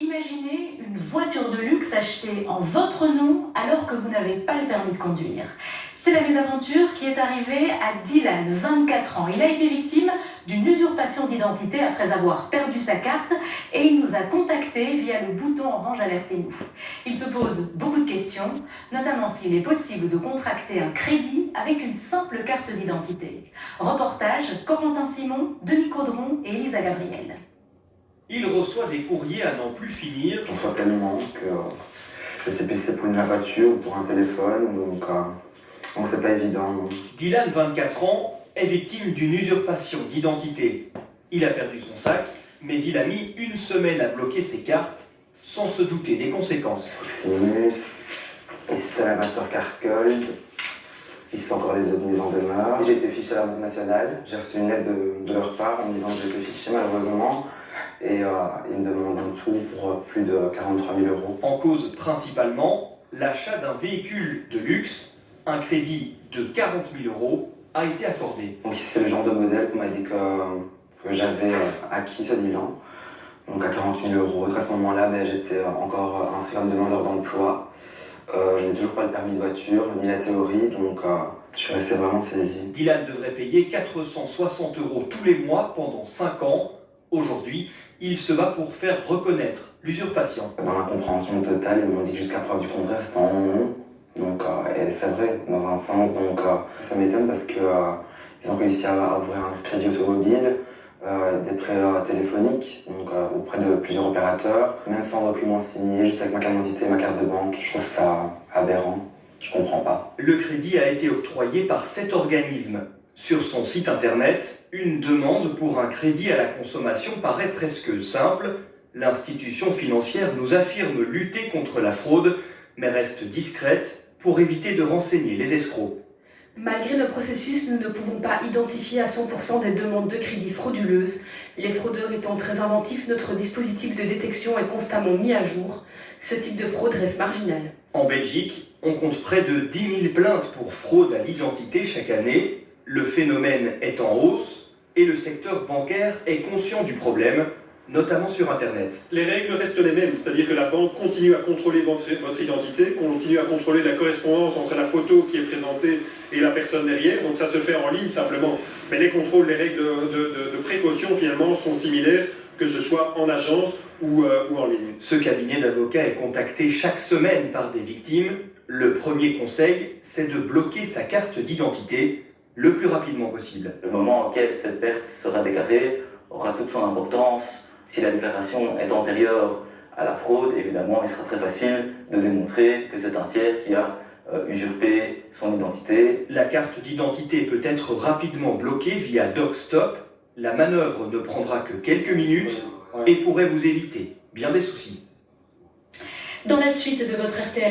Imaginez une voiture de luxe achetée en votre nom alors que vous n'avez pas le permis de conduire. C'est la mésaventure qui est arrivée à Dylan, 24 ans. Il a été victime d'une usurpation d'identité après avoir perdu sa carte et il nous a contactés via le bouton orange Alertez-nous. Il se pose beaucoup de questions, notamment s'il est possible de contracter un crédit avec une simple carte d'identité. Reportage Corentin Simon, Denis Caudron et Elisa Gabriel. Il reçoit des courriers à n'en plus finir. J'en reçois tellement que je sais plus si c'est pour une voiture ou pour un téléphone, donc c'est pas évident. Dylan, 24 ans, est victime d'une usurpation d'identité. Il a perdu son sac, mais il a mis une semaine à bloquer ses cartes, sans se douter des conséquences. Proximus, ici c'est la Mastercard Gold, ici c'est encore des autres mises en demeure. J'ai été fiché à la Banque nationale, j'ai reçu une lettre de leur part en me disant que j'étais fiché malheureusement. Et ils me demandent un tout pour plus de 43 000 €. En cause principalement, l'achat d'un véhicule de luxe, un crédit de 40 000 € a été accordé. Donc ici c'est le genre de modèle qu'on m'a dit que j'avais acquis soi-disant, donc à 40 000 €. Donc à ce moment-là, j'étais encore inscrit comme demandeur d'emploi. Je n'ai toujours pas le permis de voiture, ni la théorie, donc je suis resté vraiment saisi. Dylan devrait payer 460 € tous les mois pendant 5 ans. Aujourd'hui, il se bat pour faire reconnaître l'usurpation. Dans l'incompréhension totale, ils m'ont dit que jusqu'à preuve du contraire, c'était en mon nom. Donc, et c'est vrai, dans un sens, donc ça m'étonne parce que ils ont réussi à ouvrir un crédit automobile, des prêts téléphoniques, donc auprès de plusieurs opérateurs, même sans document signé, juste avec ma carte d'identité et ma carte de banque. Je trouve ça aberrant, je comprends pas. Le crédit a été octroyé par cet organisme. Sur son site internet, une demande pour un crédit à la consommation paraît presque simple. L'institution financière nous affirme lutter contre la fraude, mais reste discrète pour éviter de renseigner les escrocs. Malgré le processus, nous ne pouvons pas identifier à 100% des demandes de crédit frauduleuses. Les fraudeurs étant très inventifs, notre dispositif de détection est constamment mis à jour. Ce type de fraude reste marginal. En Belgique, on compte près de 10 000 plaintes pour fraude à l'identité chaque année. Le phénomène est en hausse et le secteur bancaire est conscient du problème, notamment sur Internet. Les règles restent les mêmes, c'est-à-dire que la banque continue à contrôler votre identité, continue à contrôler la correspondance entre la photo qui est présentée et la personne derrière, donc ça se fait en ligne simplement. Mais les contrôles, les règles de précaution finalement sont similaires, que ce soit en agence ou en ligne. Ce cabinet d'avocats est contacté chaque semaine par des victimes. Le premier conseil, c'est de bloquer sa carte d'identité le plus rapidement possible. Le moment auquel cette perte sera déclarée aura toute son importance. Si la déclaration est antérieure à la fraude, évidemment, il sera très facile de démontrer que c'est un tiers qui a usurpé son identité. La carte d'identité peut être rapidement bloquée via DocStop. La manœuvre ne prendra que quelques minutes et pourrait vous éviter bien des soucis. Dans la suite de votre RTL